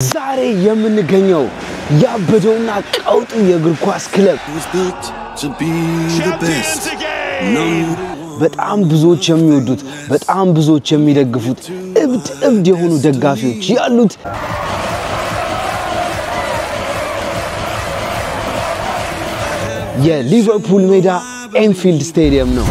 ዛሬ የምንገኘው ያበደውና ቀውጡ የእግር ኳስ ክለብ በጣም ብዙዎች የሚወዱት በጣም ብዙዎች የሚደግፉት እብድ የሆኑ ደጋፊዎች ያሉት የሊቨርፑል ሜዳ ኤንፊልድ ስቴዲየም ነው።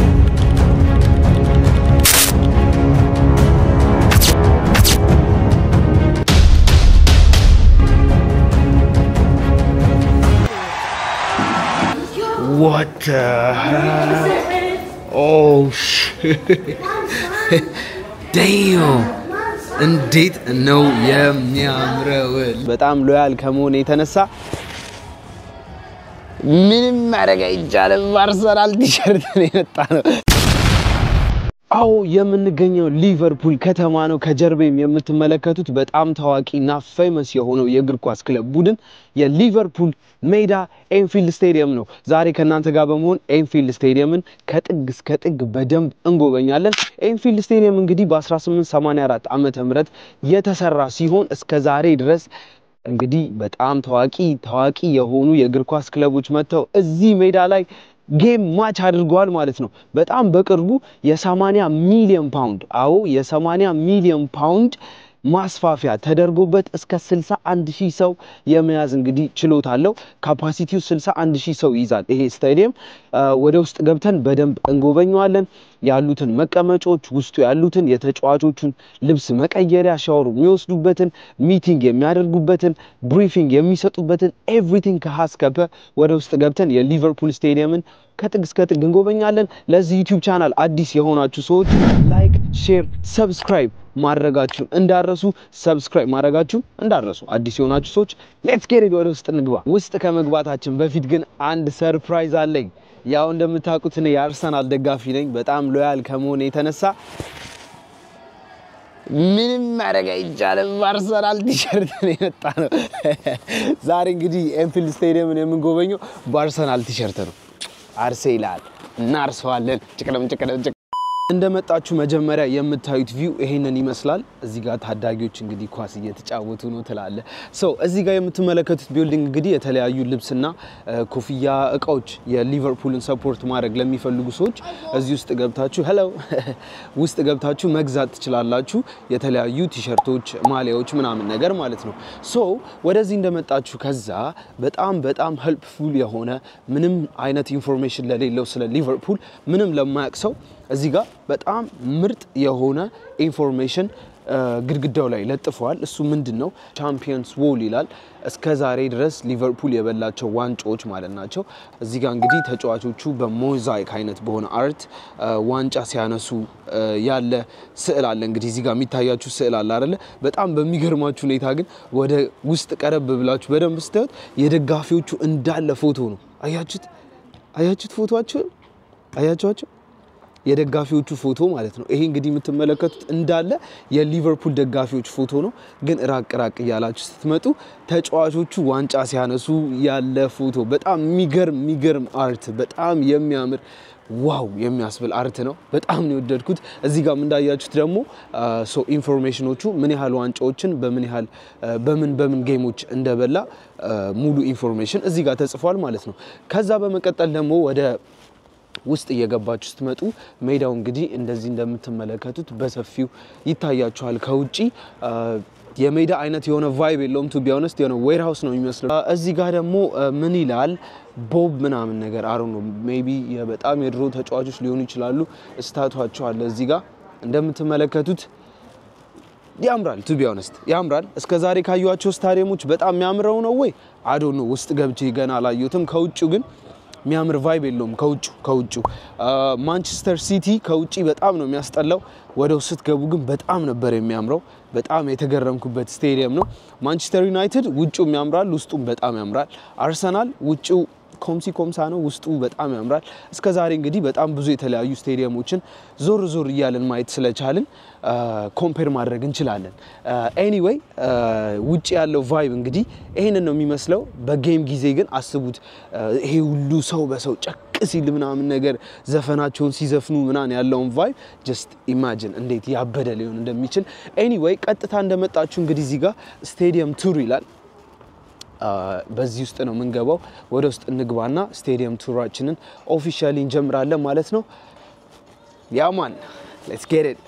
What the hell? Oh shit. Damn. እንዴት ነው የሚያምረው በጣም ሎያል ከመሆነ የተነሳ ምንም ማድረግ አይቻልም አርሰናል ቲሸርት ነው የመጣው አው የምንገኘው ሊቨርፑል ከተማ ነው ከጀርባም የምትመለከቱት በጣም ታዋቂና ፌመስ የሆነው የእግር ኳስ ክለብ ቡድን የሊቨርፑል ሜዳ ኤንፊልድ ስቴዲየም ነው ዛሬ ከናንተ ጋር በመሆን ኤንፊልድ ስቴዲየምን ከጥግ እስከ ጥግ በደንብ እንጎበኛለን ኤንፊልድ ስቴዲየም እንግዲህ በ1884 ዓመተ ምህረት የተሰራ ሲሆን እስከ ዛሬ ድረስ እንግዲህ በጣም ታዋቂ የሆኑ የእግር ኳስ ክለቦች መጥተው እዚህ ሜዳ ላይ ጌም ማች አድርጓል ማለት ነው በጣም በቅርቡ የ80 ሚሊዮን ፓውንድ የ80 ሚሊዮን ፓውንድ ማስፋፊያ ተደርጎበት እስከ 61000 ሰው የመያዝ እንግዲህ ችሎታ አለው ካፓሲቲው 61000 ሰው ይዛል ይሄ ስታዲየም ወደ ውስጥ ገብተን በደንብ እንጎበኛለን ያሉትን መቀመጫዎች ውስጡ ያሉትን የተጫዋቾቹን ልብስ መቀየሪያ ሻወር የሚወስዱበትን ሚቲንግ የሚያደርጉበትን ብሪፊንግ የሚሰጡበትን ኤቭሪቲንግ ከሐስከበ ወደ ውስጥ ገብተን የሊቨርፑል ስቴዲየምን ከጥግ እስከ ጥግ እንጎበኛለን ለዚህ ዩቲዩብ ቻናል አዲስ የሆናችሁ ሰዎች ላይክ ሼር ሰብስክራይብ ማድረጋችሁ እንዳረሱ ሰብስክራይብ ማድረጋችሁ እንዳረሱ አዲስ የሆናችሁ ሰዎች ሌትስ ጌት ወደ ውስጥ እንግባ ውስጥ ከመግባታችን በፊት ግን አንድ ሰርፕራይዝ አለኝ ያው እንደምታውቁት እኔ የአርሰናል ደጋፊ ነኝ በጣም ሎያል ከመሆነ የተነሳ ምንም ማድረግ አይቻልም አርሰናል ቲሸርት ነው የመጣው ዛሬ እንግዲህ ኤንፊልድ ስቴዲየምን የምንጎበኘው በአርሰናል ቲሸርት ነው አርሴናል እናርሰዋለን ጭቅለም እንደመጣችሁ መጀመሪያ የምታዩት ቪው ይሄንን ይመስላል እዚህ ጋር ታዳጊዎች እንግዲህ ኳስ እየተጫወቱ ነው ተላለ እዚህ ጋር የምትመለከቱት ቢልዲንግ እንግዲህ የተለያዩ ልብስና ኮፍያ እቃዎች የሊቨርፑልን ሰፖርት ማድረግ ለሚፈልጉ ሰዎች እዚህ ውስጥ ገብታችሁ ውስጥ ገብታችሁ መግዛት ትችላላችሁ የተለያዩ ቲሸርቶች ማሊያዎች ምናምን ነገር ማለት ነው ወደዚህ እንደመጣችሁ ከዛ በጣም ሄልፕፉል የሆነ ምንም አይነት ኢንፎርሜሽን ለሌለው ስለ ሊቨርፑል ምንም ለማያውቅ እዚህ ጋር በጣም ምርጥ የሆነ ኢንፎርሜሽን ግድግዳው ላይ ለጥፈዋል እሱ ምንድነው ቻምፒየንስ ዎል ይላል እስከ ዛሬ ድረስ ሊቨርፑል የበላቸው ዋንጫዎች ማለት ናቸው እዚህ ጋር እንግዲህ ተጫዋቾቹ በሞዛይክ አይነት በሆነ አርት ዋንጫ ሲያነሱ ያለ ስዕል አለ እንግዲህ እዚህ ጋር የሚታያችሁ ስዕል አለ አይደለ በጣም በሚገርማችሁ ሁኔታ ግን ወደ ውስጥ ቀረብ ብላችሁ በደንብ ስታዩት የደጋፊዎቹ እንዳለ ፎቶ ነው አያችሁት ፎቶአቸው አያችኋቸው የደጋፊዎቹ ፎቶ ማለት ነው ይሄ እንግዲህ የምትመለከቱት እንዳለ የሊቨርፑል ደጋፊዎች ፎቶ ነው ግን ራቅ ያላችሁ ስትመጡ ተጫዋቾቹ ዋንጫ ሲያነሱ ያለ ፎቶ በጣም የሚገርም አርት በጣም የሚያምር ዋው የሚያስብል አርት ነው በጣም ነው የወደድኩት እዚህ ጋር እንዳያችሁት ደግሞ ኢንፎርሜሽኖቹ ምን ያህል ዋንጫዎችን በምን ያህል በምን ጌሞች እንደበላ ሙሉ ኢንፎርሜሽን እዚህ ጋር ተጽፏል ማለት ነው ከዛ በመቀጠል ደግሞ ወደ ውስጥ እየገባችሁ ስትመጡ ሜዳው እንግዲህ እንደዚህ እንደምትመለከቱት በሰፊው ይታያችኋል ከውጪ የሜዳ አይነት የሆነ ቫይብ የለውም ቱ ቢ ኦነስት የሆነ ዌርሃውስ ነው የሚመስለው እዚህ ጋር ደግሞ ምን ይላል ቦብ ምናምን ነገር አሮን ነው ሜቢ በጣም የድሮ ተጫዋቾች ሊሆኑ ይችላሉ ስታቷቸው አለ እዚህ ጋር እንደምትመለከቱት ያምራል ቱ ቢ ኦነስት ያምራል እስከ ዛሬ ካዩዋቸው ስታዲየሞች በጣም የሚያምረው ነው ወይ አይ ዶንት ኖ ውስጥ ገብቼ ገና አላየሁትም ከውጪው ግን የሚያምር ቫይብ የለውም ከውጪው ማንቸስተር ሲቲ ከውጪ በጣም ነው የሚያስጠላው ወደ ውስጥ ገቡ ግን በጣም ነበር የሚያምረው በጣም የተገረምኩበት ስቴዲየም ነው ማንቸስተር ዩናይትድ ውጪው ያምራል ውስጡም በጣም ያምራል አርሰናል ውጪው ኮምሲ ኮምሳ ነው ውስጡ በጣም ያምራል እስከ ዛሬ እንግዲህ በጣም ብዙ የተለያዩ ስቴዲየሞችን ዞር ይያለን ማየት ስለቻልን ኮምፔር ማድረግ እንችላለን ኤኒዌይ ውጪ ያለው ቫይብ እንግዲህ ይሄንን ነው የሚመስለው በጌም ጊዜ ግን አስቡት ይሄ ሁሉ ሰው በሰው ጨቅ ሲል ምናምን ነገር ዘፈናቸውን ሲዘፍኑ ምናን ያለውን ቫይብ just imagine እንዴት ያበደ ሊሆን እንደሚችል ኤኒዌይ ቀጥታ እንደመጣችሁ እንግዲህ እዚህ ጋር ስቴዲየም ቱር ይላል በዚህ ውስጥ ነው መንገባው ወደ ውስጥ እንግባና ስቴዲየም ቱራችንን ኦፊሻሊ እንጀምራለን ማለት ነው ያማን let's get it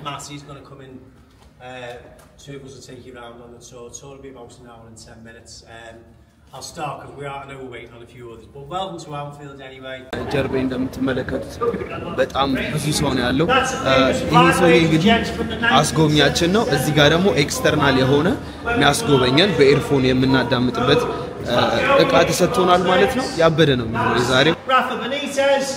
Matthew's going to come in two of us will take you around on the tour will be about an hour and 10 minutes I'll start because I know we're waiting on a few others but welcome to Anfield anyway ጀርቤ እንደምትመለከቱት በጣም ብዙ ሰው ነው ያለው ይሄ ሰው እንግዲህ አስጎብኛችን ነው እዚህ ጋር ደግሞ ኤክስተርናል የሆነ የሚያስጎበኘን በኤርፎን የምናዳምጥበት እቃ ተሰጥቶናል ማለት ነው ያበደ ነው የሚሆነው የዛሬው Rafa Benitez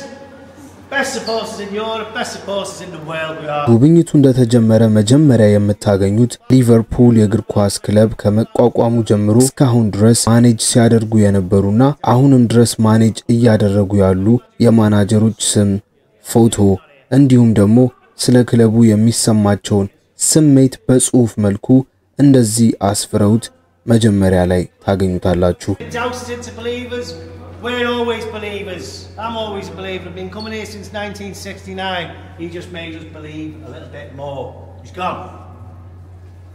best supporters in Europe best supporters in the world we are ጉብኝቱ እንደተጀመረ መጀመሪያ የምታገኙት ሊቨርፑል የእግር ኳስ ክለብ ከመቋቋሙ ጀምሮ እስካሁን ድረስ ማኔጅ ሲያደርጉ የነበሩና አሁንም ድረስ ማኔጅ እያደረጉ ያሉ የማናጀሮች ስም ፎቶ እንዲሁም ደግሞ ስለ ክለቡ የሚሰማቸውን ስሜት በጽሁፍ መልኩ እንደዚህ አስፍረውት መጀመሪያ ላይ ታገኙታላችሁ We're always believers. I'm always a believer. I've been coming here since 1969. He just made us believe a little bit more. He's gone.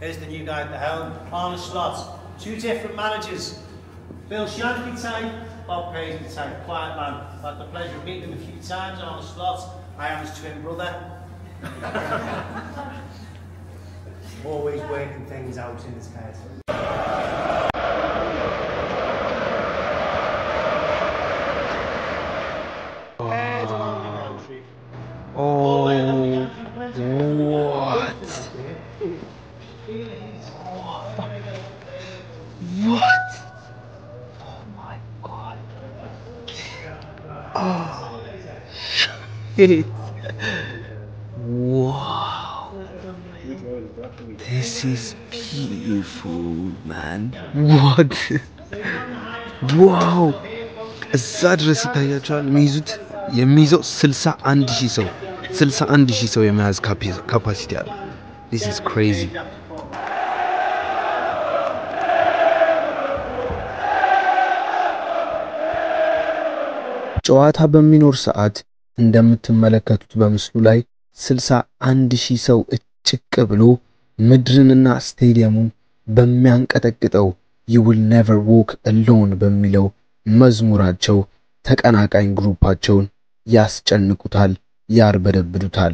Here's the new guy at the helm, Arne Slot. Two different managers. Bill Shankly type, Bob Paisley type. Quiet man. I've had the pleasure of meeting him a few times. Arne Slot. I am his twin brother. Always working things out in his head. What? Oh my god. Oh. Shit. Wow. This is beautiful, man. What? Wow. እዛ ድረስ ይታያችኋል የሚይዙት የሚይዘው 61000 ሰው የመያዝ ካፓሲቲ አለ This is crazy ጨዋታ በሚኖር ሰዓት እንደምትመለከቱት በምስሉ ላይ 61000 ሰው እጭቅ ብሎ ምድርንና ስቴዲየሙን በሚያንቀጠቅጠው You will never walk alone በሚለው መዝሙራቸው ተቀናቃኝ ግሩፓቸውን ያስጨንቁታል ያርበደብዱታል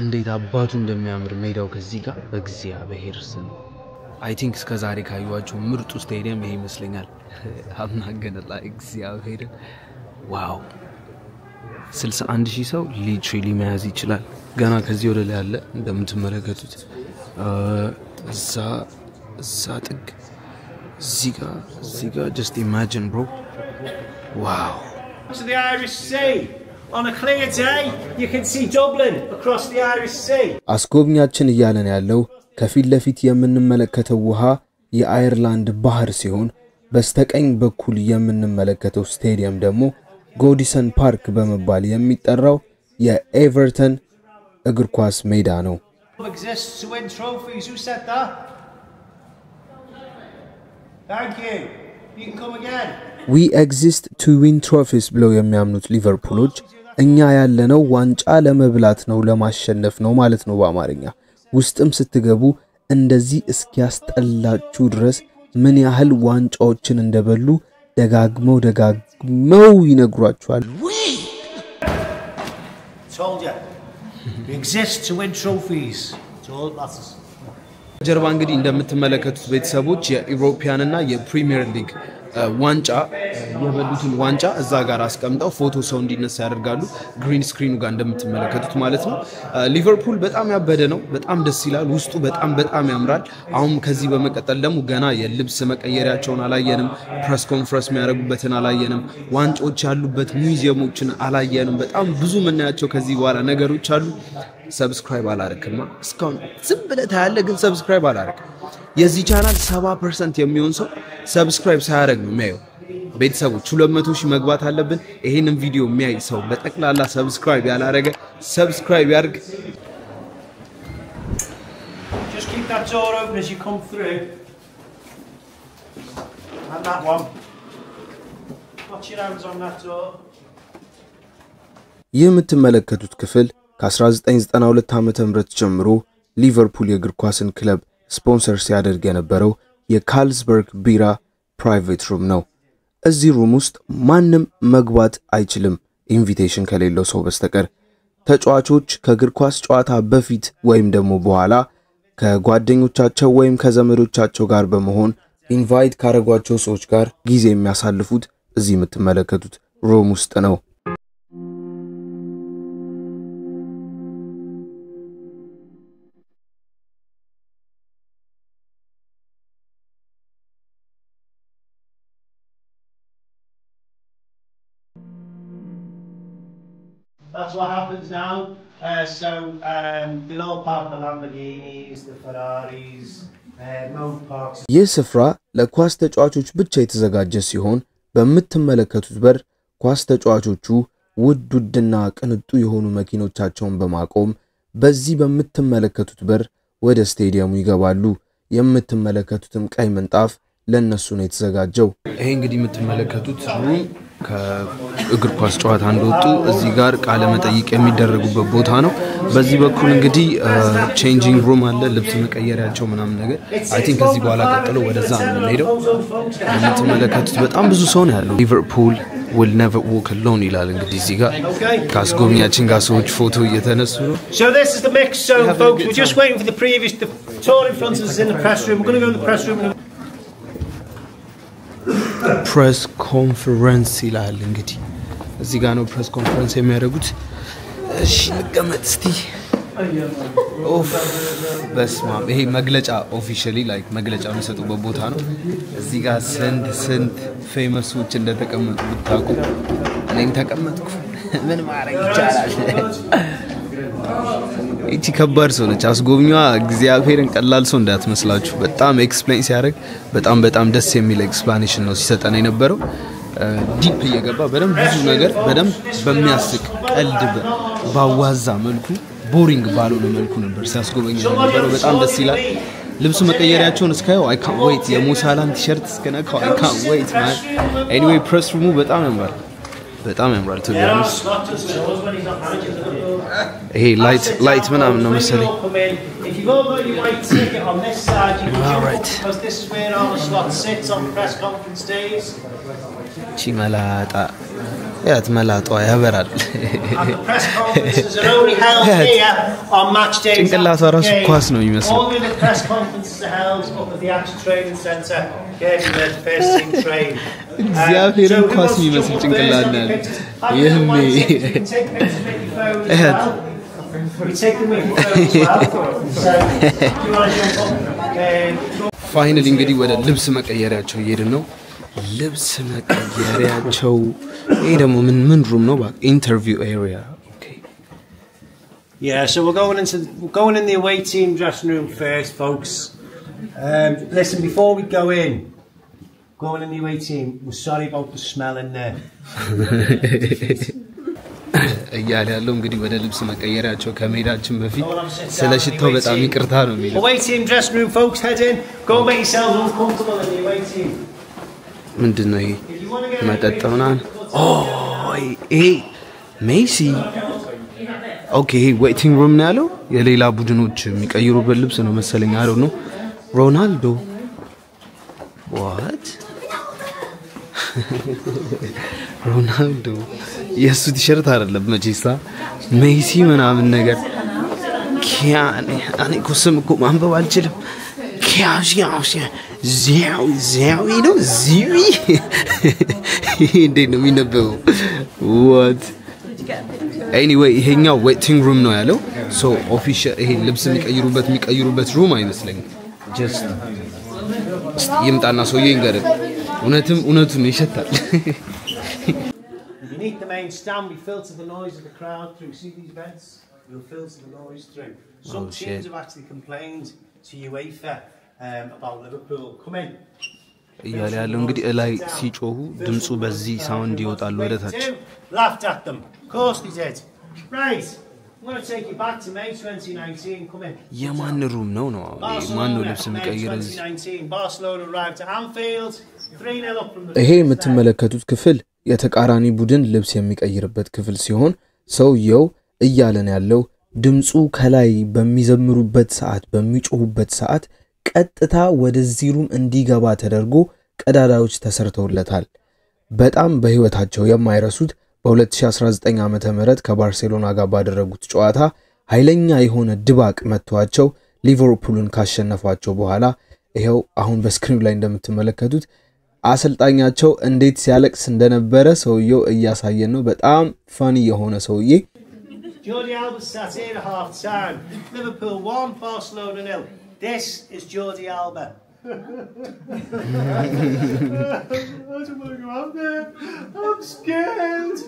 እንዴት አባቱ እንደሚያምር ሜዳው ከዚህ ጋር በእግዚአብሔር ስም I think እስከ ዛሬ ካዩዋቸው ምርጡ ስቴዲየም ይሄ ይመስለኛል አምናገነላ እግዚአብሔር ዋው 61000 ሰው ሊትራሊ መያዝ ይችላል ገና ከዚህ ወደ ላይ ያለ እንደምትመለከቱት እዛ ጥግ እዚህ ጋር just imagine bro wow to the Irish Sea on a clear day you can see Dublin across the Irish Sea አስጎብኛችን እያለን ያለው ከፊት ለፊት የምንመለከተው ውሃ የአየርላንድ ባህር ሲሆን በስተቀኝ በኩል የምንመለከተው ስቴዲየም ደግሞ ጎዲሰን ፓርክ በመባል የሚጠራው የኤቨርተን እግር ኳስ ሜዳ ነው exists to win trophies who said that thank you you can come again we exist to win trophies ብለው የሚያምኑት ሊቨርፑሎች እኛ ያለነው ዋንጫ ለመብላት ነው ለማሸነፍ ነው ማለት ነው በአማርኛ ውስጥም ስትገቡ እንደዚህ እስኪያስጠላችሁ ድረስ ምን ያህል ዋንጫዎችን እንደበሉ ደጋግመው ይነግሯቸዋል told you we exist to win trophies told us ጀርባ እንግዲህ እንደምትመለከቱት ቤተሰቦች የዩሮፒያን እና የፕሪሚየር ሊግ ዋንጫ የበሉትን ዋንጫ እዛ ጋር አስቀምጠው ፎቶ ሰው እንዲነሳ ያደርጋሉ ግሪን ስክሪኑ ጋር እንደምትመለከቱት ማለት ነው ሊቨርፑል በጣም ያበደ ነው በጣም ደስ ይላል ውስጡ በጣም ያምራል አሁን ከዚህ በመቀጠል ደግሞ ገና የልብስ መቀየሪያቸውን አላየንም ፕሬስ ኮንፈረንስ የሚያደርጉበትን አላየንም ዋንጫዎች ያሉበት ሙዚየሞችን አላየንም በጣም ብዙ ምናያቸው ከዚህ በኋላ ነገሮች አሉ ሰብስክራይብ አላረክማ እስካሁን ዝም ብለህ ታያለህ ግን ሰብስክራይብ አላረክ የዚህ ቻናል 70% የሚሆን ሰው ሰብስክራይብ ሳያደርግ ነው የሚያየው። ቤተሰቦች 200 ሺህ መግባት አለብን። ይሄንን ቪዲዮ የሚያይ ሰው በጠቅላላ ሰብስክራይብ ያላረገ ሰብስክራይብ ያርግ። Just keep that door open as you come through. And that one. Watch your hands on that door. ይህ የምትመለከቱት ክፍል ከ1992 ዓመተ ምህረት ጀምሮ ሊቨርፑል የእግር ኳስን ክለብ ስፖንሰር ሲያደርግ የነበረው የካርልስበርግ ቢራ ፕራይቬት ሩም ነው። እዚህ ሩም ውስጥ ማንም መግባት አይችልም ኢንቪቴሽን ከሌለው ሰው በስተቀር። ተጫዋቾች ከእግር ኳስ ጨዋታ በፊት ወይም ደግሞ በኋላ ከጓደኞቻቸው ወይም ከዘመዶቻቸው ጋር በመሆን ኢንቫይት ካረጓቸው ሰዎች ጋር ጊዜ የሚያሳልፉት እዚህ የምትመለከቱት ሩም ውስጥ ነው። That's what happens now. They'll all park the Lamborghinis, the Ferraris, Move Parks. ይህ ስፍራ ለኳስ ተጫዋቾች ብቻ የተዘጋጀ ሲሆን በምትመለከቱት በር ኳስ ተጫዋቾቹ ውድና ቅንጡ የሆኑ መኪኖቻቸውን በማቆም በዚህ በምትመለከቱት በር ወደ ስቴዲየሙ ይገባሉ። የምትመለከቱትም ቀይ ምንጣፍ ለነሱ ነው የተዘጋጀው። ይሄ እንግዲህ የምትመለከቱት ሩም ከእግር ኳስ ጨዋታ እንደወጡ እዚህ ጋር ቃለ መጠይቅ የሚደረጉበት ቦታ ነው። በዚህ በኩል እንግዲህ ቼንጂንግ ሩም አለ፣ ልብስ መቀየሪያቸው ምናምን ነገር። አይ ቲንክ ከዚህ በኋላ ቀጥሎ ወደዛ ነው የምንሄደው። የምትመለከቱት በጣም ብዙ ሰው ነው ያለው። ሊቨርፑል will never walk alone ይላል እንግዲህ እዚህ ጋር ካስጎብኛችን ጋር ሰዎች ፎቶ እየተነሱ ነው። So this is the mix. So folks, we're just waiting for the tour in front of us in the press room. We're going to go in the press room. ፕሬስ ኮንፈረንስ ይላል እንግዲህ እዚህ ጋር ነው ፕሬስ ኮንፈረንስ የሚያደርጉት። እሺ እንቀመጥ እስቲ። ኦፍ በስማም ይሄ መግለጫ ኦፊሻሊ ላይክ መግለጫ የሚሰጡበት ቦታ ነው። እዚህ ጋር ስንት ፌመሶች እንደተቀመጡ ብታውቁ። እኔም ተቀመጥኩ። ምን ማድረግ ይቻላል? እቺ ከባድ ሰው ነች። አስጎብኛዋ እግዚአብሔርን ቀላል ሰው እንዳትመስላችሁ። በጣም ኤክስፕሌን ሲያደርግ በጣም ደስ የሚል ኤክስፕላኔሽን ነው ሲሰጠን የነበረው። ዲፕ እየገባ በደንብ ብዙ ነገር በደንብ በሚያስቅ ቀልድ ባዋዛ መልኩ ቦሪንግ ባልሆነ መልኩ ነበር ሲያስጎበኝ የነበረው። በጣም ደስ ይላል። ልብስ መቀየሪያቸውን እስካየው አይ ካንት ዌይት የሙሳላን ቲሸርት እስከነካው አይ ካንት ዌይት ማን። ኤኒዌይ ፕሬስ ሩሙ በጣም ያምራል ቱ ቢያንስ። ይሄ ላይት ምናምን ነው መሰለኝ። If you've all got your white ticket on this side, you can jump because this is where all the slots sits on press conference days. ቺ መላጣ ያት መላጣ ያበራል። And the press conferences are only held here on match days. ጭንቅላቷ ራሱ ኳስ ነው የሚመስለው። All the press conferences are held up at the Action Training Centre. Getting the first thing train. እግዚአብሔርን ኳስ የሚመስል ጭንቅላት ነው ያለው። ይሄም We take them with you as well. So, you want to jump up? ፋይናሊ እንግዲህ ወደ ልብስ መቀየሪያቸው እየሄድን ነው። ልብስ መቀየሪያቸው ይሄ ደግሞ ምን ሩም ነው? ባክ ኢንተርቪው ኤሪያ። ኦኬ Yeah, so we're going in the away team dressing room first, folks. Listen, before we go in the away team, we're sorry about the smell in there. እያለ ያለው እንግዲህ ወደ ልብስ መቀየሪያቸው ከመሄዳችን በፊት ስለ ሽታው በጣም ይቅርታ ነው የሚለው። Away team dressing room, folks, head in. Go make yourselves uncomfortable in the away team. ምንድነው ይሄ? መጠጥ ምናምን። ይሄ ሜሲ ኦኬ። ይሄ ዌቲንግ ሩም ነው ያለው። የሌላ ቡድኖች የሚቀይሩበት ልብስ ነው መሰለኝ። አለው ነው ሮናልዶ what ሮናልዶ የሱ ቲሸርት አይደለም መቼሳ ሜሲ ምናምን ነገር ኪያን እኔ እኮ ስም እኮ ማንበብ አልችልም። ዚያዊ ነው ዚዊ እንዴት ነው የሚነበበው? what anyway ይሄኛው ዌቲንግ ሩም ነው ያለው። ሶ ኦፊሻል ይሄ ልብስ የሚቀይሩበት ሩም አይመስለኝም። ጀስት ይምጣና ሰውዬ ይንገረን። እውነቱን ይሸታል። Beneath the main stand, we filter the noise of the crowd through. See these vents? We'll filter the noise through. Some teams have actually complained to UEFA about Liverpool coming. እያለ ያለው እንግዲህ ላይ ሲጮሁ ድምጹ በዚህ ሳውንድ ይወጣል ወደ ታች Laughed at them. Of course they did. Right. I'm going to take you back to May 2019. Come in. የማን ሩም ነው ማን ነው ልብስ የሚቀይረው እዚህ 2019. Barcelona arrived at Anfield. 3-0 up from the ይሄ የምትመለከቱት ክፍል የተቃራኒ ቡድን ልብስ የሚቀይርበት ክፍል ሲሆን ሰውየው እያለን ያለው ድምጹ ከላይ በሚዘምሩበት ሰዓት በሚጮሁበት ሰዓት ቀጥታ ወደዚህ ሩም እንዲገባ ተደርጎ ቀዳዳዎች ተሰርተውለታል በጣም በህይወታቸው የማይረሱት በ2019 ዓመተ ምህረት ከባርሴሎና ጋር ባደረጉት ጨዋታ ኃይለኛ የሆነ ድባቅ መጥቷቸው ሊቨርፑልን ካሸነፏቸው በኋላ ይሄው አሁን በስክሪኑ ላይ እንደምትመለከቱት አሰልጣኛቸው እንዴት ሲያለቅስ እንደነበረ ሰውየው እያሳየን ነው በጣም ፋኒ የሆነ ሰውዬ Jordi Alba sat here at half time. Liverpool 1, Barcelona 0. This is Jordi Alba. I don't want to go out there. I'm scared.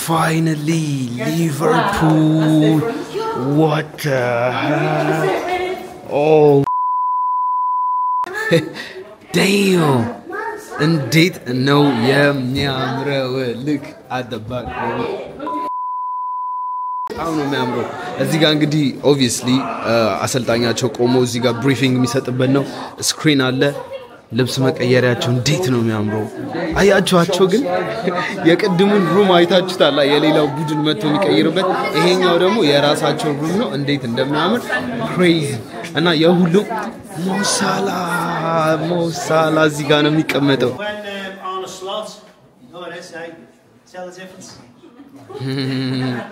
Finally Liverpool what the hell oh damn እንዴት ነው የሚያምረው look at the back አሁን ነው የሚያምረው እዚህ ጋር እንግዲህ obviously አሰልጣኛቸው ቆሞ እዚህ ጋር ብሪፊንግ የሚሰጥበት ነው ስክሪን አለ ልብስ መቀየሪያቸው እንዴት ነው የሚያምረው አያችኋቸው ግን የቅድሙን ሩም አይታችሁታል የሌላው ቡድን መጥቶ የሚቀይርበት ይሄኛው ደግሞ የራሳቸው ሩም ነው እንዴት እንደሚያምር crazy እና የሁሉም ሞሳላ እዚህ ጋር ነው የሚቀመጠው on a slot. No, it is, eh? Tell the difference.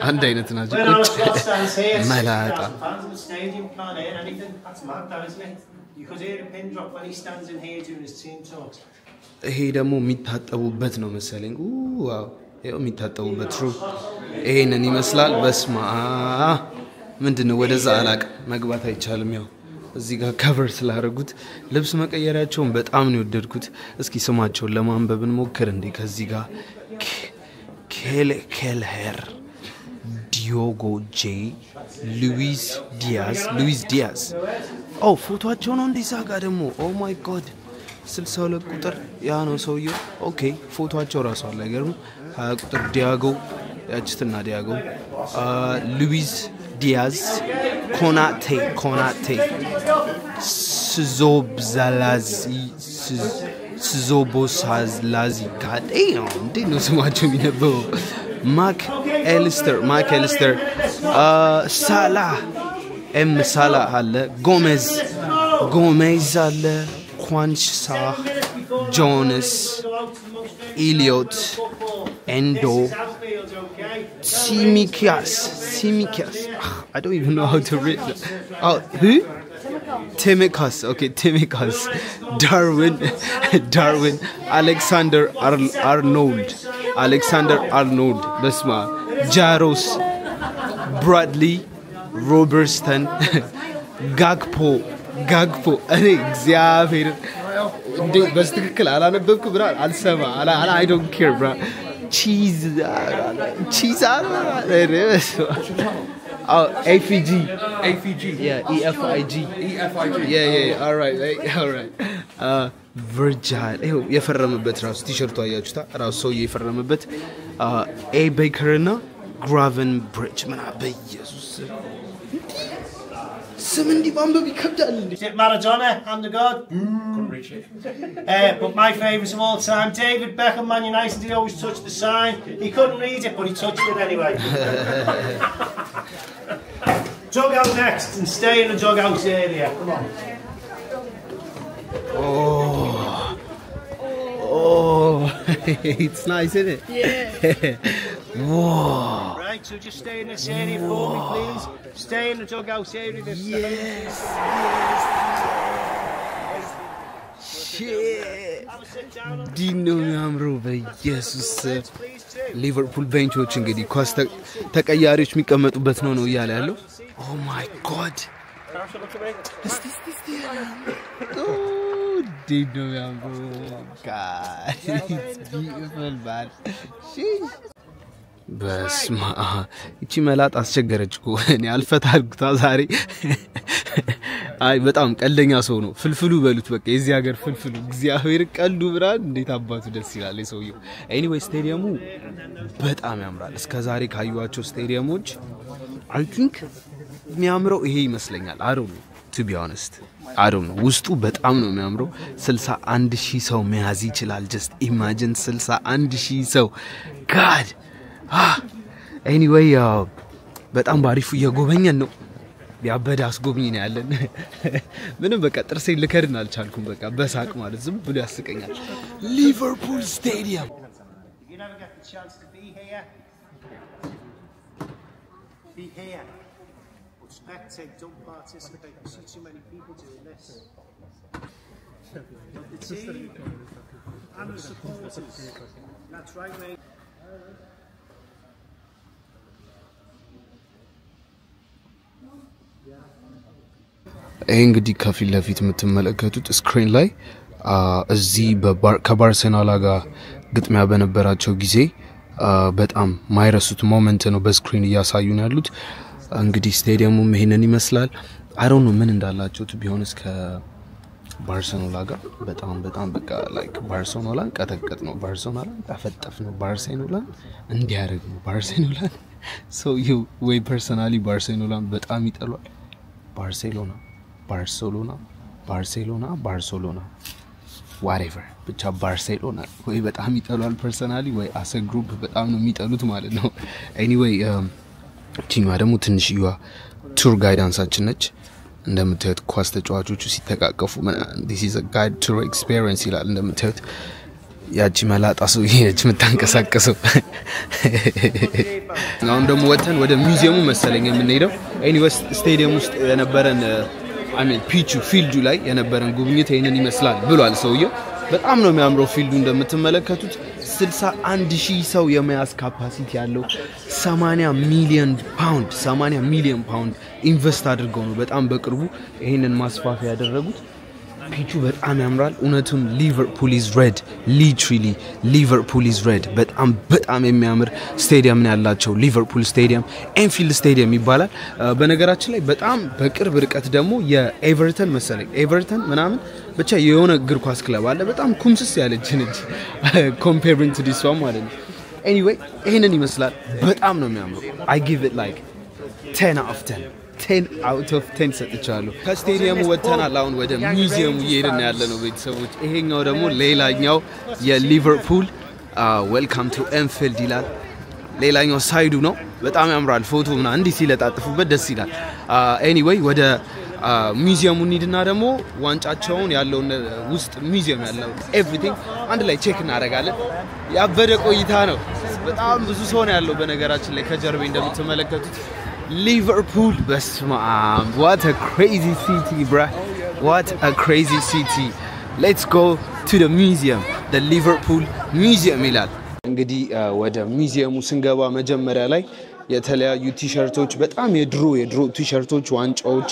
አንድ አይነት ናቸው When on a slot stands here, መላጣ 6,000 fans in the stadium can't hear anything. That's mad, that, isn't it? You could hear a pin drop when he stands in here doing his team talks. ይሄ ደግሞ የሚታጠቡበት ነው መሰለኝ ዋው ይሄው የሚታጠቡበት ትሩ ይሄንን ይመስላል በስማ ምንድነው ወደዛ አላቅ መግባት አይቻልም ያው እዚህ ጋር ከቨር ስላደረጉት ልብስ መቀየራቸውን በጣም ነው የወደድኩት እስኪ ስማቸውን ለማንበብ እንሞክር እንዴ ከዚህ ጋር ኬልሄር ዲዮጎ ጄ ሉዊስ ዲያዝ ኦ ፎቶአቸው ነው እንደዛ ጋር ደግሞ ኦ ማይ ጎድ 62 ቁጥር ያ ነው ሰውየው ኦኬ ፎቶአቸው ራሱ አለ አይገርም 20 ቁጥር ዲያጎ ያችትና ዲያጎ ሉዊስ ዲያዝ ኮናቴ ስዞቦሳላዚ ጋዴው እንዴ ነው ስማቸው የሚነበው ማክ ኤልስተር ሳላ ሳላ አለ ጎሜዝ አለ ኳንሳ ጆነስ ኢሊዮት ኤንዶ Simikias. I don't even know how to read that. Oh, who? Timikas. Okay, Timikas. Darwin. Alexander Arnold. Besma. Jaros. Bradley. Robertson. Gagpo. Xavier. بس تكل على نبضك برا على السما على I don't care bro cheese oh AFG yeah EFIG yeah all right Virgil ይሄው የፈረመበት ራሱ ቲሸርቱ አያችሁታ ራሱ ሰው የፈረመበት A Baker እና Gravenbridge ምና በኢየሱስ Seventy Bamba ይከብዳል Maradona and the god couldn't reach it but my favourites of all time David Beckham Man United he always touched the sign he couldn't read it but he touched it anyway dugout next and stay in the dugout area come on oh it's nice isn't it whoa right so just stay in this area for me please stay in the dugout area this yes shit Dino ያምሩ በኢየሱስ ሊቨርፑል ቤንቾች እንግዲህ ኳስ ተቀያሪዎች የሚቀመጡበት ነው እያለ ያለው oh my god Dino ያምሩ god it's beautiful man በስማ እቺ መላጥ አስቸገረች እኮ እኔ አልፈታልኩታ ዛሬ አይ በጣም ቀልደኛ ሰው ነው ፍልፍሉ በሉት በቃ የዚህ ሀገር ፍልፍሉ እግዚአብሔር ቀልዱ ብራን እንዴት አባቱ ደስ ይላል የሰውየው ኤኒዌይ ስቴዲየሙ በጣም ያምራል እስከ ዛሬ ካዩዋቸው ስቴዲየሞች አይ ቲንክ የሚያምረው ይሄ ይመስለኛል I don't know to be honest I don't know ውስጡ በጣም ነው የሚያምረው 61000 ሰው መያዝ ይችላል just imagine 61000 ሰው god anyway በጣም ባሪፉ እየጎበኘን ነው ያበደ አስጎብኝ ነው ያለን ምንም በቃ ጥርሴን ልከድን አልቻልኩም በቃ በሳቅ ማለት ዝም ብሎ ያስቀኛል ሊቨርፑል ስቴዲየም You never get the chance to be here. Be here. But spectate, don't participate. You see too many people doing this. But the team and the supporters. That's right, mate. እንግዲህ ከፊት ለፊት የምትመለከቱት ስክሪን ላይ እዚህ ከባርሴሎና ጋር ግጥሚያ በነበራቸው ጊዜ በጣም ማይረሱት ሞመንት ነው በስክሪን እያሳዩን ያሉት እንግዲህ ስቴዲየሙም ይሄንን ይመስላል I don't know ምን እንዳላቸው to be honest ከባርሴሎና ጋር በጣም በቃ like ባርሴሎናን ቀጠቀጥ ነው ባርሴሎናን ተፈጠፍ ነው ባርሴሎናን እንዲያርግ ነው ባርሴሎናን so you way personally ባርሴሎናን በጣም ይጠሏል ባርሴሎና whatever ብቻ ባርሴሎና ወይ በጣም ይጠሏል personally ወይ as a group በጣም ነው የሚጠሉት ማለት ነው anyway ቲሙ ደግሞ ትንሽዬዋ ቱር ጋይዳንሳችን ነች እንደምታዩት ኳስ ተጫዋቾቹ ሲተቃቀፉ this is a guide tour experience ይላል እንደምታዩት ያቺ መላጣ ሰው ይሄች መታንቀሳቀሰው አሁን ደግሞ ወተን ወደ ሙዚየሙ መሰለኝ የምንሄደው anyway ስቴዲየም ውስጥ የነበረን ፒቹ ፊልዱ ላይ የነበረን ጉብኝት ይሄንን ይመስላል ብሏል ሰውየው በጣም ነው የሚያምረው ፊልዱ እንደምትመለከቱት 61000 ሰው የመያዝ ካፓሲቲ ያለው 80 ሚሊዮን ፓውንድ ኢንቨስት አድርገው ነው በጣም በቅርቡ ይሄንን ማስፋፊያ ያደረጉት ፒቹ በጣም ያምራል እውነቱም ሊቨርፑል is red literally ሊቨርፑል is red በጣም የሚያምር ስቴዲየም ነው ያላቸው ሊቨርፑል ስቴዲየም ኤንፊልድ ስቴዲየም ይባላል በነገራችን ላይ በጣም በቅርብ ርቀት ደግሞ የኤቨርተን መሰለኝ ኤቨርተን ምናምን ብቻ የሆነ እግር ኳስ ክለብ አለ በጣም ኩምስስ ያለች ነች comparing to this one ማለት ነው anyway ይሄንን ይመስላል በጣም ነው የሚያምረው I give it like 10 out of 10 ሰጥቻለሁ ከስቴዲየሙ ወተናል አሁን ወደ ሙዚየሙ እየሄድን ያለነው ቤተሰቦች ይሄኛው ደግሞ ሌላኛው የሊቨርፑል ዌልካም ቱ ኤንፊልድ ይላል ሌላኛው ሳይዱ ነው በጣም ያምራል ፎቶ እና እንዲህ ሲለጣጥፉበት ደስ ይላል anyway ወደ ሙዚየሙ እንሂድና ደግሞ ዋንጫቸውን ያለው ውስጥ ሙዚየም ያለው everything አንድ ላይ ቼክ እናደርጋለን ያበደ ቆይታ ነው በጣም ብዙ ሰው ነው ያለው በነገራችን ላይ ከጀርባ እንደምትመለከቱት Liverpool basman what a crazy city bruh what a crazy city let's go to the museum the Liverpool museum ይላል እንግዲህ ወደ ሙዚየሙ ስንገባ መጀመሪያ ላይ የተለያዩ ቲሸርቶች በጣም የድሮ ቲሸርቶች ዋንጫዎች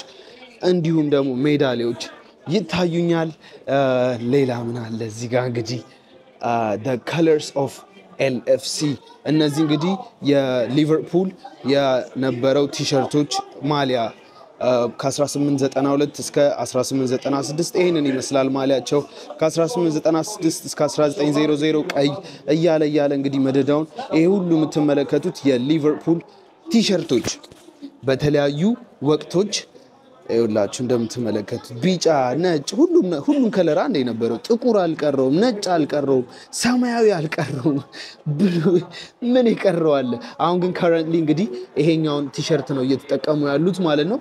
እንዲሁም ደግሞ ሜዳሊያዎች ይታዩኛል ሌላ ምን አለ እዚህ ጋር እንግዲህ the colors of LFC እነዚህ እንግዲህ የሊቨርፑል የነበረው ቲሸርቶች ማሊያ ከ1892 እስከ 1896 ይሄንን ይመስላል ማሊያቸው ከ1896 እስከ 1900 ቀይ እያለ እንግዲህ መደዳውን ይሄ ሁሉ የምትመለከቱት የሊቨርፑል ቲሸርቶች በተለያዩ ወቅቶች ይኸውላችሁ እንደምትመለከቱት ቢጫ ነጭ ሁሉም ከለር አንድ የነበረው ጥቁር አልቀረውም ነጭ አልቀረውም ሰማያዊ አልቀረውም ምን ይቀረዋል አሁን ግን currently እንግዲህ ይሄኛውን ቲሸርት ነው እየተጠቀሙ ያሉት ማለት ነው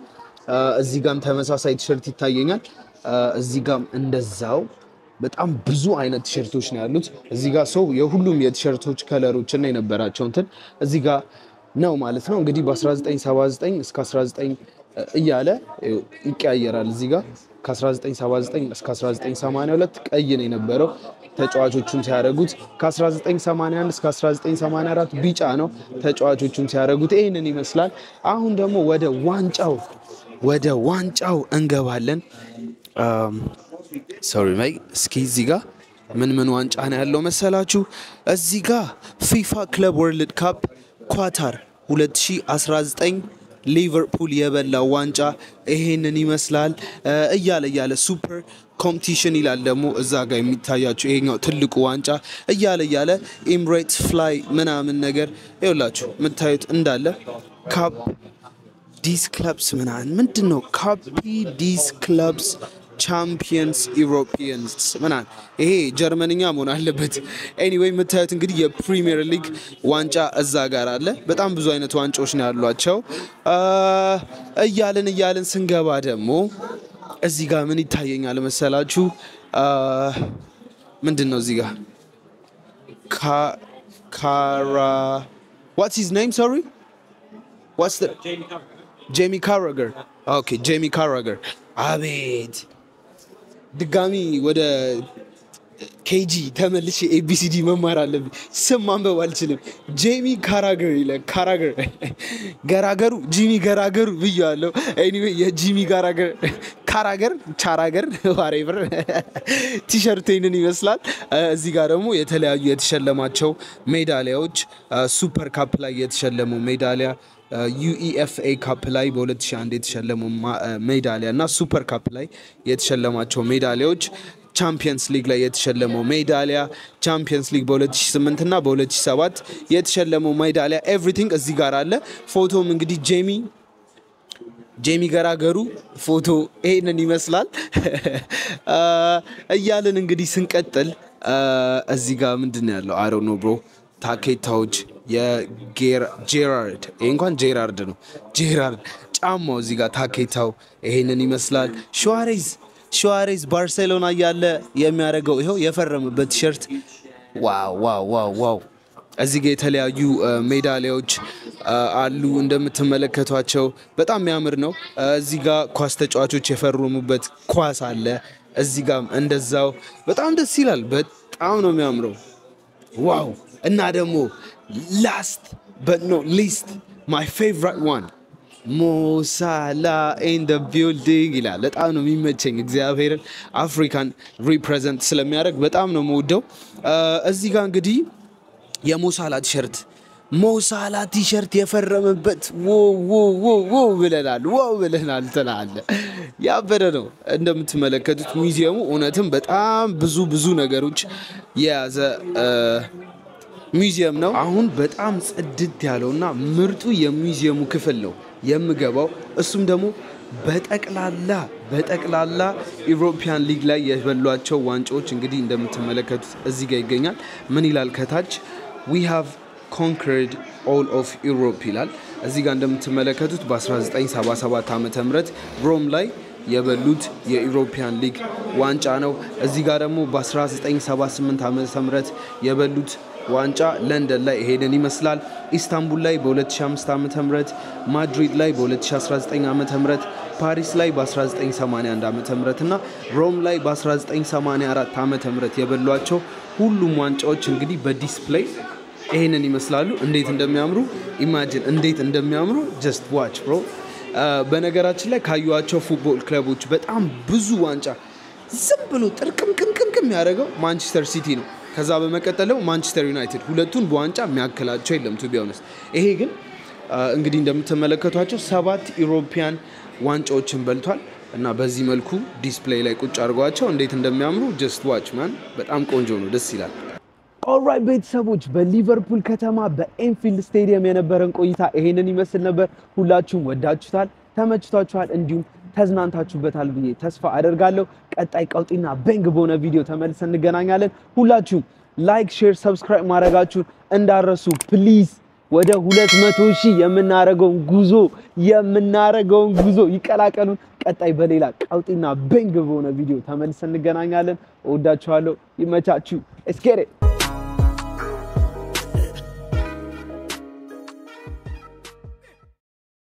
እዚህ ጋርም ተመሳሳይ ቲሸርት ይታየኛል እዚህ ጋርም እንደዛው በጣም ብዙ አይነት ቲሸርቶች ነው ያሉት እዚህ ጋር ሰው የሁሉም የቲሸርቶች ከለሮች እና የነበራቸው እንትን እዚህ ጋር ነው ማለት ነው እንግዲህ በ1979 እስከ 19 እያለ ይቀያየራል እዚህ ጋር ከ1979 እስከ 1982 ቀይ ነው የነበረው ተጫዋቾቹን ሲያደርጉት ከ1981 እስከ 1984 ቢጫ ነው ተጫዋቾቹን ሲያደርጉት ይሄንን ይመስላል አሁን ደግሞ ወደ ዋንጫው እንገባለን sorry mate እስኪ እዚህ ጋር ምን ዋንጫ ነው ያለው መሰላችሁ እዚህ ጋር FIFA Club World Cup በኳታር 2019 ሊቨርፑል የበላው ዋንጫ ይሄንን ይመስላል እያለ ሱፐር ኮምፒቲሽን ይላል ደግሞ እዛ ጋር የሚታያችሁ ይሄኛው ትልቁ ዋንጫ እያለ ኤምሬትስ ፍላይ ምናምን ነገር ይኸውላችሁ የምታዩት እንዳለ ካፕ ዲስ ክለብስ ምንድነው ካፕ ዲስ ክለብስ ቻምፒየንስ ዩሮፒያንስ ምናምን ይሄ ጀርመንኛ መሆን አለበት ኤኒዌይ የምታዩት እንግዲህ የፕሪሚየር ሊግ ዋንጫ እዛ ጋር አለ በጣም ብዙ አይነት ዋንጫዎች ነው ያሏቸው እያልን ስንገባ ደግሞ እዚህ ጋር ምን ይታየኛል መሰላችሁ ምንድነው እዚህ ጋር what's his name sorry what's the Jamie Carragher okay Jamie Carragher አቤት ድጋሚ ወደ ኬጂ ተመልሼ ኤቢሲዲ መማር አለብኝ ስም ማንበብ አልችልም ጄሚ ካራገር ይላል ካራገር ገራገሩ ጂሚ ገራገሩ ብያለሁ ኤኒዌይ የጂሚ ካራገር ቻራገር whatever ቲሸርቴንን ይመስላል እዚህ ጋር ደግሞ የተለያዩ የተሸለማቸው ሜዳሊያዎች ሱፐር ካፕ ላይ የተሸለመው ሜዳሊያ UEFA ካፕ ላይ በ2001 የተሸለመው ሜዳሊያ እና ሱፐር ካፕ ላይ የተሸለማቸው ሜዳሊያዎች ቻምፒየንስ ሊግ ላይ የተሸለመው ሜዳሊያ ቻምፒየንስ ሊግ በ2008 እና በ2007 የተሸለመው ሜዳሊያ ኤቭሪቲንግ እዚህ ጋር አለ ፎቶም እንግዲህ ጄሚ ገራገሩ ፎቶ ይሄንን ይመስላል እያልን እንግዲህ ስንቀጥል እዚህ ጋር ምንድነው ያለው I don't know bro ታኬታዎች የጄራርድ እንኳን ጄራርድ ነው ጄራርድ ጫማው እዚህ ጋር ታኬታው ይሄንን ይመስላል ሹዋሬዝ ባርሴሎና ያለ የሚያደርገው ይሄው የፈረመበት ቲሸርት ዋው እዚህ ጋር የተለያዩ ሜዳሊያዎች አሉ እንደምትመለከቷቸው በጣም የሚያምር ነው እዚህ ጋር ኳስ ተጫዋቾች የፈረሙበት ኳስ አለ እዚህ ጋር እንደዛው በጣም ደስ ይላል በጣም ነው የሚያምረው ዋው እና ደግሞ last but not least my favorite one Mo Salah in the building ይላል በጣም ነው የሚመቸኝ እግዚአብሔርን አፍሪካን ሪፕሬዘንት ስለሚያደርግ በጣም ነው የምወደው እዚህ ጋር እንግዲህ የሞሳላ ቲሸርት የፈረመበት ብለናል ተላለ ያበረ ነው እንደምትመለከቱት ሙዚየሙ እውነትም በጣም ብዙ ነገሮች የያዘ ሙዚየም ነው አሁን በጣም ጽድት ያለውና ምርጡ የሙዚየሙ ክፍል ነው የምገባው እሱም ደግሞ በጠቅላላ ዩሮፒያን ሊግ ላይ የበሏቸው ዋንጫዎች እንግዲህ እንደምትመለከቱት እዚህ ጋር ይገኛል ምን ይላል ከታች we have conquered all of Europe ይላል እዚህ ጋር እንደምትመለከቱት በ1977 ዓመተ ምህረት ሮም ላይ የበሉት የዩሮፒያን ሊግ ዋንጫ ነው እዚህ ጋር ደግሞ በ1978 ዓመተ ምህረት የበሉት ዋንጫ ለንደን ላይ ሄደን ይመስላል ኢስታንቡል ላይ በ2005 ዓመተ ምህረት ማድሪድ ላይ በ2019 ዓመተ ምህረት ፓሪስ ላይ በ1981 ዓመተ ምህረት እና ሮም ላይ በ1984 ዓመተ ምህረት የበሏቸው ሁሉም ዋንጫዎች እንግዲህ በዲስፕሌይ ይሄንን ይመስላሉ እንዴት እንደሚያምሩ ኢማጂን እንዴት እንደሚያምሩ just watch bro በነገራችን ላይ ካዩዋቸው ፉትቦል ክለቦች በጣም ብዙ ዋንጫ ዝም ብሎ ጥርቅምቅምቅም ያደረገው ማንቸስተር ሲቲ ነው ከዛ በመቀጠለው ማንቸስተር ዩናይትድ ሁለቱን በዋንጫ የሚያከላቸው የለም to be honest ይሄ ግን እንግዲህ እንደምትመለከቷቸው 7 ዩሮፒያን ዋንጫዎችን በልቷል እና በዚህ መልኩ ዲስፕሌይ ላይ ቁጭ አድርጓቸው እንዴት እንደሚያምሩ just watch man በጣም ቆንጆ ነው ደስ ይላል ኦልራይት ቤተሰቦች በሊቨርፑል ከተማ በኤንፊልድ ስቴዲየም የነበረን ቆይታ ይሄንን ይመስል ነበር ሁላችሁም ወዳችሁታል ተመችቷችኋል እንዲሁም ተዝናንታችሁበታል ብዬ ተስፋ አደርጋለሁ ቀጣይ ቀውጢና በንግ በሆነ ቪዲዮ ተመልሰን እንገናኛለን ሁላችሁም ላይክ ሼር ሰብስክራይብ ማድረጋችሁን እንዳረሱ ፕሊዝ ወደ 200,000 የምናረገውን ጉዞ ይቀላቀሉን ቀጣይ በሌላ ቀውጢና በንግ በሆነ ቪዲዮ ተመልሰን እንገናኛለን ወዳችኋለሁ ይመቻችሁ እስኬሬ